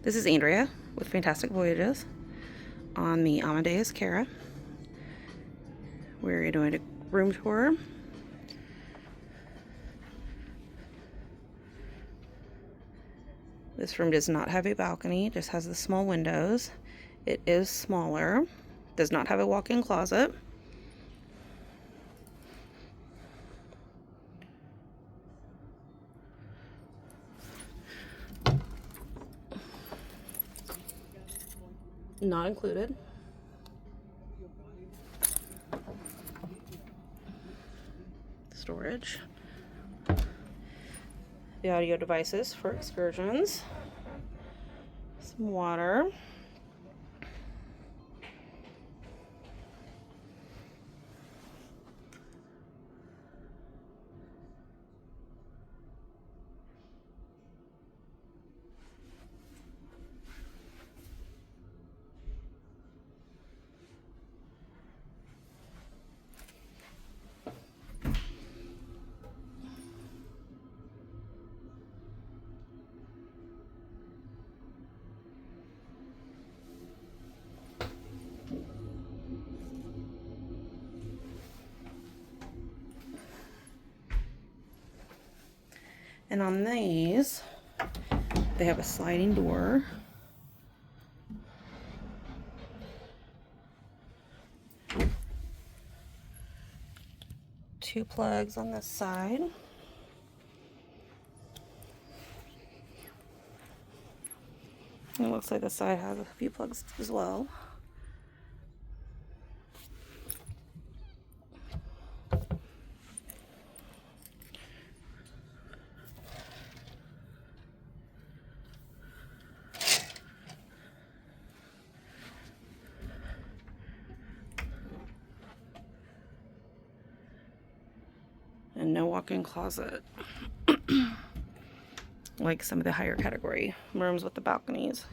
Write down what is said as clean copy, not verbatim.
This is Andrea with Fantastic Voyages on the Amadeus Cara. We're doing a room tour. This room does not have a balcony, just has the small windows. It is smaller, does not have a walk-in closet. Not included. Storage. The audio devices for excursions. Some water. And on these, they have a sliding door. Two plugs on this side. And it looks like the side has a few plugs as well. And no walk-in closet like some of the higher category rooms with the balconies.